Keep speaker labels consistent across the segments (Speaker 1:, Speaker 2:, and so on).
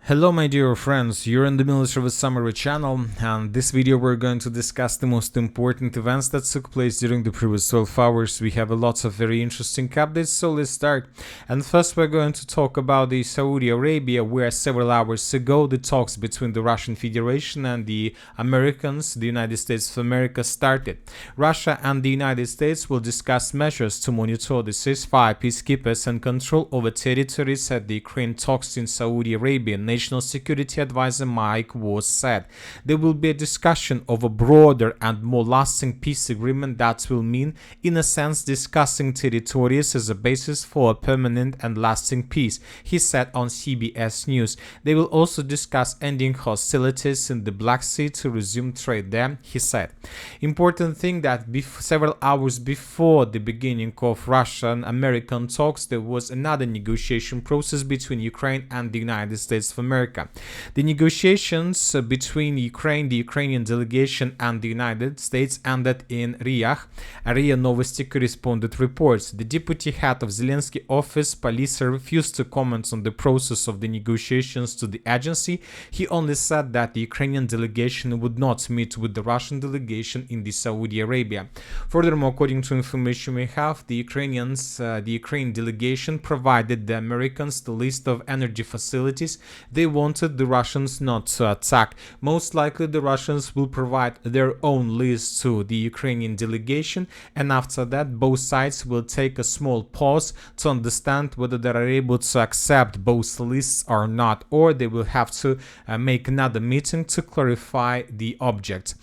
Speaker 1: Hello my dear friends, you're in the Military with Summary channel, and this video we're going to discuss the most important events that took place during the previous 12 hours. We have lots of very interesting updates, so let's start. And first we're going to talk about the Saudi Arabia, where several hours ago the talks between the Russian Federation and the Americans, the United States of America, started. Russia and the United States will discuss measures to monitor the ceasefire, peacekeepers and control over territories at the Ukraine talks in Saudi Arabia. National Security Advisor Mike Waltz said there will be a discussion of a broader and more lasting peace agreement that will mean, in a sense, discussing territories as a basis for a permanent and lasting peace, he said on CBS News. They will also discuss ending hostilities in the Black Sea to resume trade there, he said. Important thing that several hours before the beginning of Russian-American talks, there was another negotiation process between Ukraine and the United States of America. The negotiations between Ukraine, the Ukrainian delegation and the United States ended in Riyadh. RIA Novosti correspondent reports. The deputy head of Zelensky office, Palisa, refused to comment on the process of the negotiations to the agency. He only said that the Ukrainian delegation would not meet with the Russian delegation in the Saudi Arabia. Furthermore, according to information we have, the Ukraine delegation provided the Americans the list of energy facilities they wanted the Russians not to attack. Most likely the Russians will provide their own list to the Ukrainian delegation, and after that both sides will take a small pause to understand whether they are able to accept both lists or not, or they will have to make another meeting to clarify the object.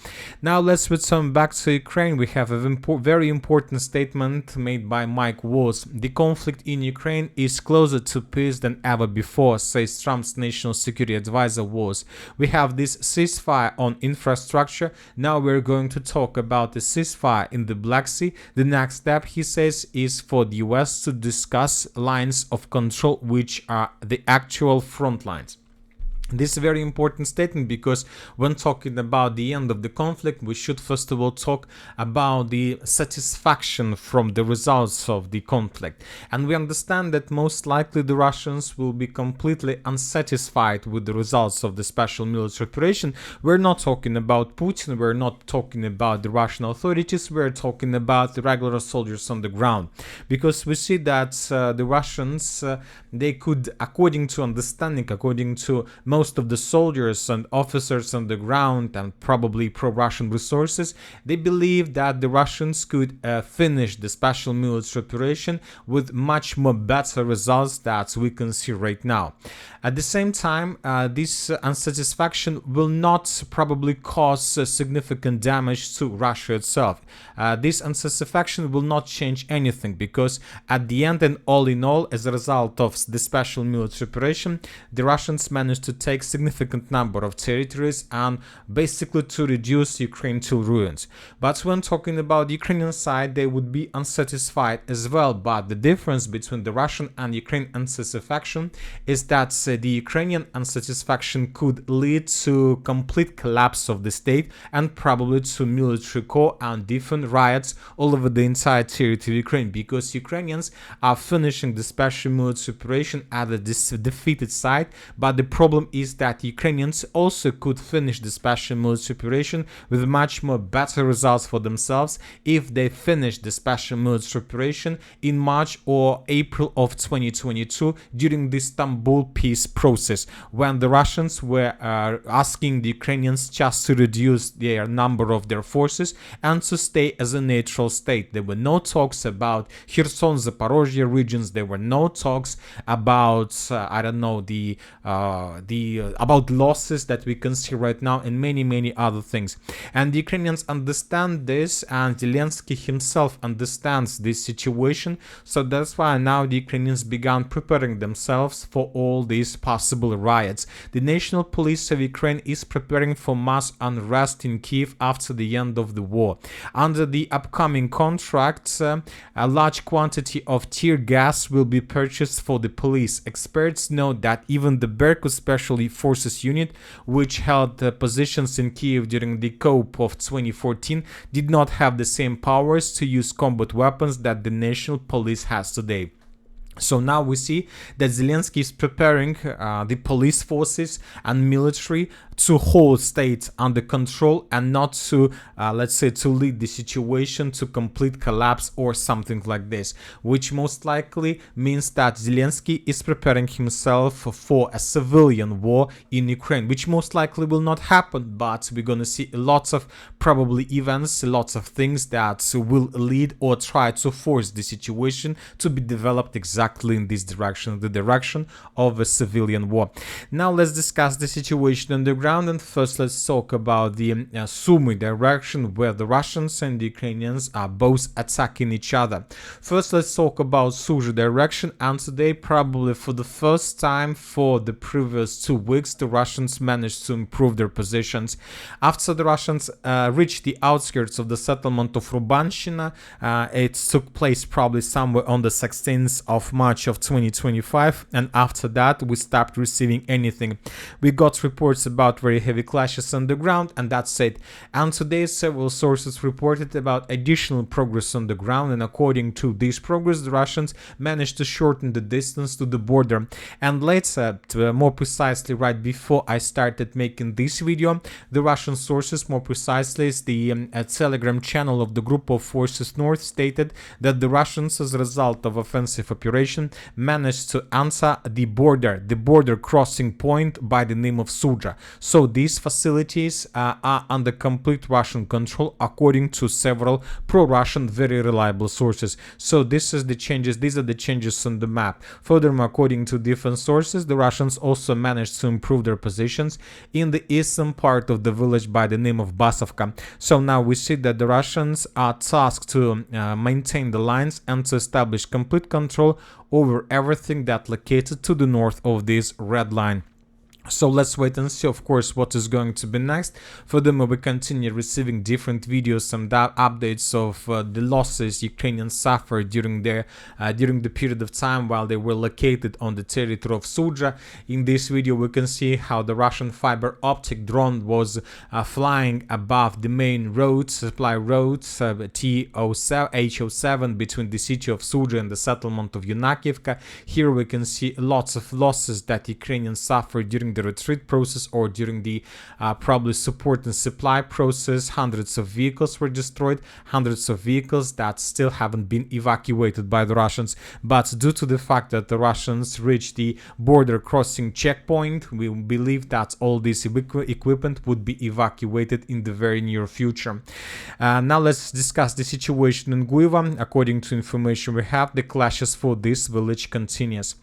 Speaker 1: Now let's return back to Ukraine. We have a very important statement made by Mike Waltz. The conflict in Ukraine is closer to peace than ever before, says Trump's national security advisor Waltz. We have this ceasefire on infrastructure. Now we're going to talk about the ceasefire in the Black Sea. The next step, he says, is for the US to discuss lines of control, which are the actual front lines. This is a very important statement because when talking about the end of the conflict, we should first of all talk about the satisfaction from the results of the conflict. And we understand that most likely the Russians will be completely unsatisfied with the results of the special military operation. We're not talking about Putin, we're not talking about the Russian authorities, we're talking about the regular soldiers on the ground. Because we see that the Russians, they could, according to understanding, according to most of the soldiers and officers on the ground and probably pro-Russian resources, they believe that the Russians could finish the special military operation with much more better results that we can see right now. At the same time, this unsatisfaction will not probably cause significant damage to Russia itself. This unsatisfaction will not change anything because at the end and all in all, as a result of the special military operation, the Russians managed to take significant number of territories and basically to reduce Ukraine to ruins. But when talking about the Ukrainian side, they would be unsatisfied as well. But the difference between the Russian and Ukrainian unsatisfaction is that the Ukrainian unsatisfaction could lead to complete collapse of the state and probably to military coup and different riots all over the entire territory of Ukraine, because Ukrainians are finishing the special military operation at a defeated side. But the problem is that Ukrainians also could finish the special military operation with much more better results for themselves if they finish the special military operation in March or April of 2022 during the Istanbul peace process, when the Russians were asking the Ukrainians just to reduce their number of their forces and to stay as a neutral state. There were no talks about Kherson, Zaporozhye regions. There were no talks about about losses that we can see right now and many other things. And the Ukrainians understand this, and Zelensky himself understands this situation. So that's why now the Ukrainians began preparing themselves for all these possible riots. The National Police of Ukraine is preparing for mass unrest in Kiev after the end of the war. Under the upcoming contracts, a large quantity of tear gas will be purchased for the police. Experts note that even the Berkut Special Forces unit, which held positions in Kiev during the coup of 2014, did not have the same powers to use combat weapons that the national police has today. So now we see that Zelensky is preparing the police forces and military to hold state under control and not to, let's say, to lead the situation to complete collapse or something like this, which most likely means that Zelensky is preparing himself for a civilian war in Ukraine, which most likely will not happen, but we're going to see lots of probably events, lots of things that will lead or try to force the situation to be developed exactly in this direction, the direction of a civilian war. Now let's discuss the situation on the ground, and first let's talk about the Sumy direction, where the Russians and the Ukrainians are both attacking each other. First let's talk about Sudzha direction, and today, probably for the first time for the previous 2 weeks, the Russians managed to improve their positions. After the Russians reached the outskirts of the settlement of Rubanshina, it took place probably somewhere on the 16th of March of 2025, and after that we stopped receiving anything. We got reports about very heavy clashes on the ground, and that's it. And today several sources reported about additional progress on the ground, and according to this progress, the Russians managed to shorten the distance to the border. And later, more precisely right before I started making this video, the Russian sources, more precisely the Telegram channel of the Group of Forces North, stated that the Russians, as a result of offensive operation, managed to answer the border crossing point by the name of Sudzha. So these facilities are under complete Russian control, according to several pro-Russian, very reliable sources. So these are the changes on the map. Furthermore, according to different sources, the Russians also managed to improve their positions in the eastern part of the village by the name of Basovka. So now we see that the Russians are tasked to maintain the lines and to establish complete control over everything that located to the north of this red line. So let's wait and see, of course, what is going to be next. Furthermore, we continue receiving different videos and updates of the losses Ukrainians suffered during the period of time while they were located on the territory of Sudzha. In this video, we can see how the Russian fiber optic drone was flying above the main roads, supply roads, H07 between the city of Sudzha and the settlement of Yunakivka. Here we can see lots of losses that Ukrainians suffered during the retreat process or during the probably support and supply process. Hundreds of vehicles were destroyed, hundreds of vehicles that still haven't been evacuated by the Russians. But due to the fact that the Russians reached the border crossing checkpoint, we believe that all this equipment would be evacuated in the very near future. Now let's discuss the situation in Guiva. According to information we have, the clashes for this village continues.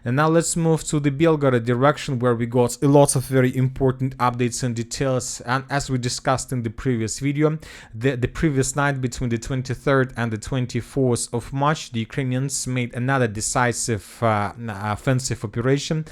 Speaker 1: And now let's move to the Belgorod direction, where we got a lot of very important updates and details. And as we discussed in the previous video, the previous night between the 23rd and the 24th of March, the Ukrainians made another decisive offensive operation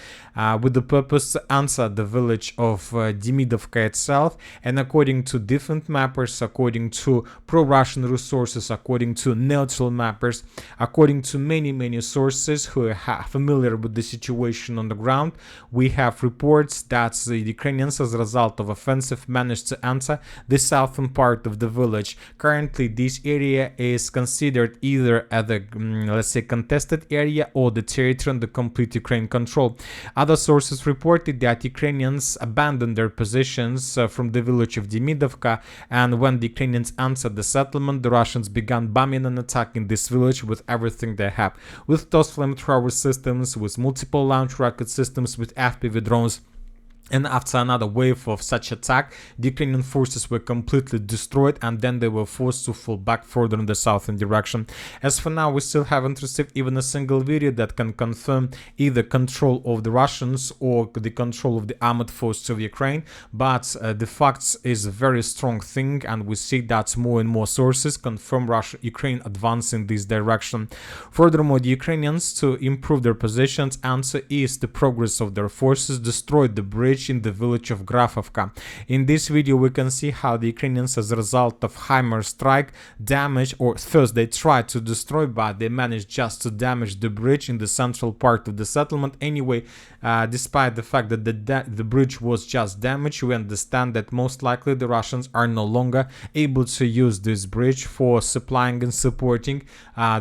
Speaker 1: with the purpose to answer the village of Demidovka itself. And according to different mappers, according to pro-Russian resources, according to neutral mappers, according to many sources who are familiar with the situation on the ground, we have reports that the Ukrainians, as a result of offensive, managed to enter the southern part of the village. Currently, this area is considered either as the, let's say, contested area or the territory under complete Ukraine control. Other sources reported that Ukrainians abandoned their positions from the village of Demidovka, and when the Ukrainians entered the settlement, the Russians began bombing and attacking this village with everything they have, with TOS flamethrower systems, with multiple launch rocket systems, with FPV drones. And after another wave of such attack, the Ukrainian forces were completely destroyed, and then they were forced to fall back further in the southern direction. As for now, we still haven't received even a single video that can confirm either control of the Russians or the control of the armored forces of Ukraine, but the facts is a very strong thing, and we see that more and more sources confirm Ukraine advance in this direction. Furthermore, the Ukrainians, to improve their positions and to ease the progress of their forces, destroyed the bridge bridge in the village of Grafovka. In this video we can see how the Ukrainians, as a result of HIMARS strike, damaged, or first they tried to destroy, but they managed just to damage the bridge in the central part of the settlement. Anyway, despite the fact that the bridge was just damaged, we understand that most likely the Russians are no longer able to use this bridge for supplying and supporting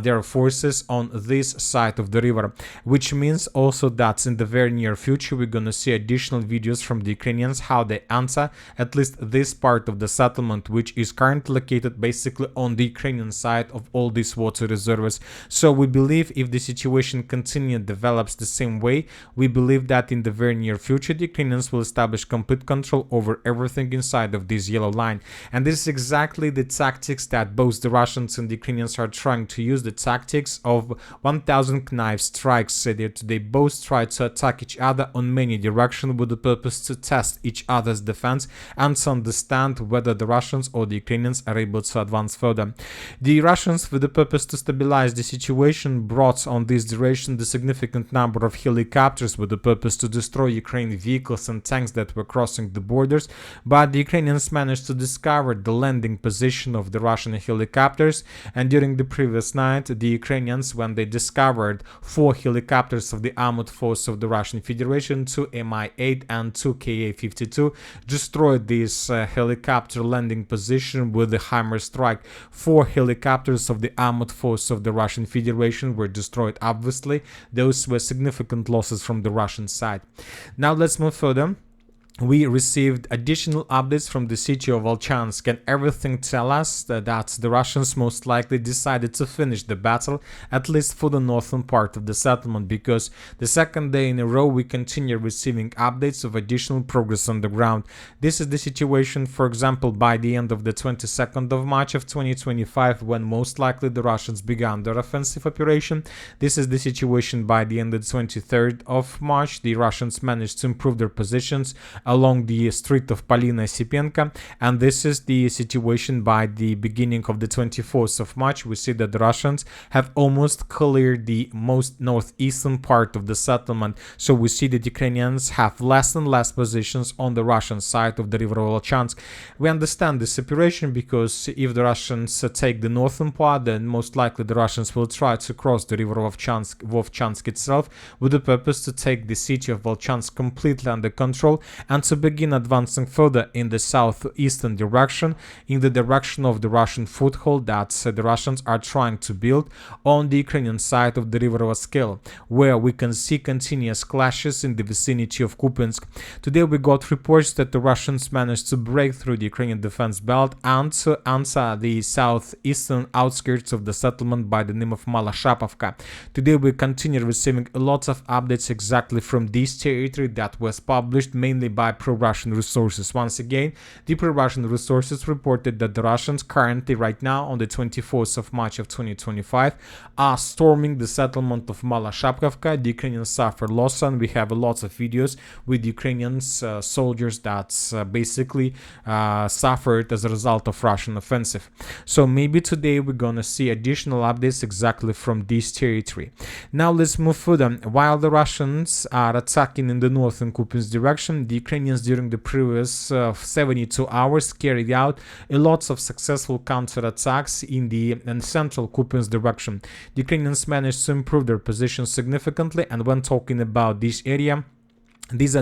Speaker 1: their forces on this side of the river, which means also that in the very near future we're gonna see additional videos from the Ukrainians how they answer at least this part of the settlement, which is currently located basically on the Ukrainian side of all these water reservoirs. So we believe if the situation continues develops the same way, we believe that in the very near future the Ukrainians will establish complete control over everything inside of this yellow line. And this is exactly the tactics that both the Russians and the Ukrainians are trying to use, the tactics of 1000 knife strikes. They both try to attack each other on many directions with the purpose to test each other's defense and to understand whether the Russians or the Ukrainians are able to advance further. The Russians, with the purpose to stabilize the situation, brought on this duration the significant number of helicopters with the purpose to destroy Ukrainian vehicles and tanks that were crossing the borders, but the Ukrainians managed to discover the landing position of the Russian helicopters, and during the previous night the Ukrainians, when they discovered 4 helicopters of the armored force of the Russian Federation, 2 Mi-8 and 2 Ka-52, destroyed this helicopter landing position with the HIMARS strike. 4 helicopters of the armored force of the Russian Federation were destroyed. Obviously, those were significant losses from the Russian side. Now let's move further. We received additional updates from the city of Volchansk, and everything tells us that the Russians most likely decided to finish the battle, at least for the northern part of the settlement, because the second day in a row we continue receiving updates of additional progress on the ground. This is the situation, for example, by the end of the 22nd of March of 2025, when most likely the Russians began their offensive operation. This is the situation by the end of the 23rd of March. The Russians managed to improve their positions along the street of Polina Sipenka, and this is the situation by the beginning of the 24th of March. We see that the Russians have almost cleared the most northeastern part of the settlement, so we see that Ukrainians have less and less positions on the Russian side of the river Volchansk. We understand this operation because if the Russians take the northern part, then most likely the Russians will try to cross the river Volchansk itself with the purpose to take the city of Volchansk completely under control and to begin advancing further in the southeastern direction, in the direction of the Russian foothold that the Russians are trying to build on the Ukrainian side of the river Oskil, where we can see continuous clashes in the vicinity of Kupyansk. Today we got reports that the Russians managed to break through the Ukrainian defense belt and to answer the southeastern outskirts of the settlement by the name of Maloshapovka. Today we continue receiving a lot of updates exactly from this territory that was published mainly by pro-Russian resources. Once again, the pro-Russian resources reported that the Russians currently, right now, on the 24th of March of 2025, are storming the settlement of Maloshapovka. The Ukrainians suffer loss, and we have lots of videos with Ukrainian soldiers that basically suffered as a result of Russian offensive. So maybe today we're gonna see additional updates exactly from this territory. Now let's move further. While the Russians are attacking in the northern Kupyansk direction, the Ukrainians during the previous 72 hours carried out a lot of successful counterattacks in the central Kupyansk direction. The Ukrainians managed to improve their position significantly, and when talking about this area, those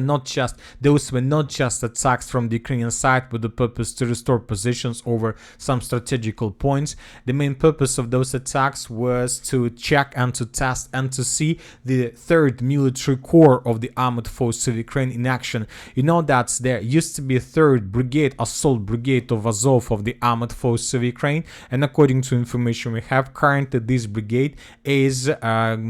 Speaker 1: were not just attacks from the Ukrainian side with the purpose to restore positions over some strategical points. The main purpose of those attacks was to check and to test and to see the 3rd military corps of the armored forces of Ukraine in action. You know that there used to be a 3rd brigade, assault brigade of Azov of the armored forces of Ukraine, and according to information we have, currently this brigade is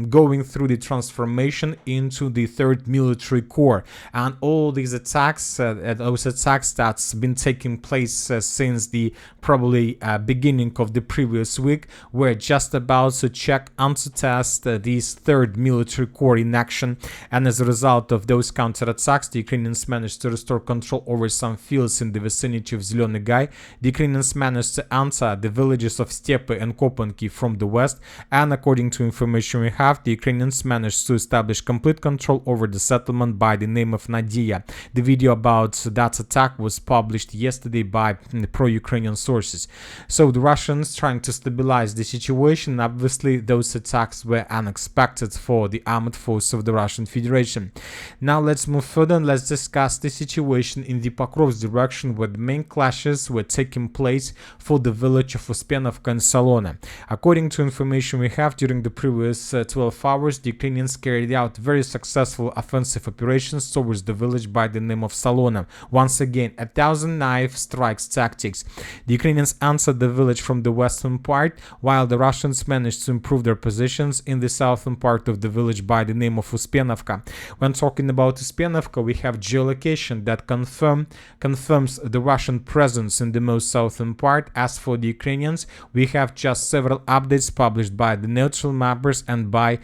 Speaker 1: going through the transformation into the 3rd military corps. And all these attacks, those attacks that's been taking place since the probably beginning of the previous week, were just about to check and to test this 3rd military corps in action. And as a result of those counterattacks, the Ukrainians managed to restore control over some fields in the vicinity of Zelyony Gai. The Ukrainians managed to enter the villages of Stepe and Kopanki from the west, and according to information we have, the Ukrainians managed to establish complete control over the settlement by by the name of Nadia. The video about that attack was published yesterday by pro-Ukrainian sources. So the Russians trying to stabilize the situation. Obviously, those attacks were unexpected for the armed force of the Russian Federation. Now let's move further and let's discuss the situation in the Pokrovsk direction, where the main clashes were taking place for the village of Uspyenovka and Salona. According to information we have, during the previous 12 hours, the Ukrainians carried out very successful offensive operations towards the village by the name of Salona. Once again, 1,000 knife strikes tactics. The Ukrainians answered the village from the western part, while the Russians managed to improve their positions in the southern part of the village by the name of Uspyenovka. When talking about Uspyenovka, we have geolocation that confirms the Russian presence in the most southern part. As for the Ukrainians, we have just several updates published by the neutral mappers and by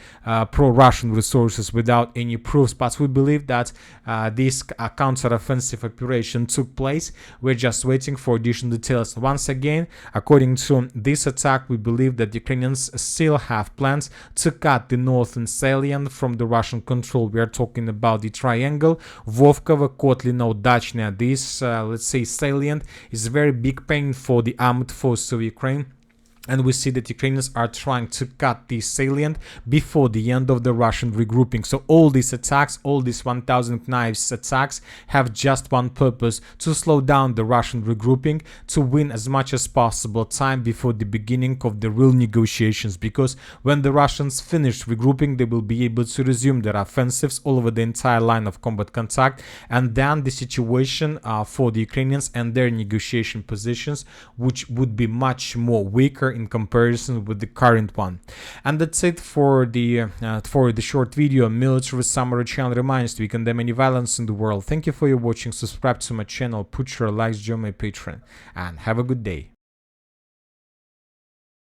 Speaker 1: pro-Russian resources without any proofs, but we believe that this counter-offensive operation took place. We're just waiting for additional details. Once again, according to this attack, we believe that Ukrainians still have plans to cut the northern salient from the Russian control. We are talking about the triangle Vovkovo, Kotlino, Dachnia. This, let's say, salient is a very big pain for the armed forces of Ukraine. And we see that Ukrainians are trying to cut the salient before the end of the Russian regrouping. So all these attacks, all these 1,000 knives attacks have just one purpose: to slow down the Russian regrouping, to win as much as possible time before the beginning of the real negotiations. Because when the Russians finish regrouping, they will be able to resume their offensives all over the entire line of combat contact. And then the situation for the Ukrainians and their negotiation positions, which would be much more weaker in comparison with the current one. And that's it for the short video. Military Summary channel reminds we condemn any violence in the world. Thank you for your watching. Subscribe to my channel, put your likes, join my Patreon, and have a good day.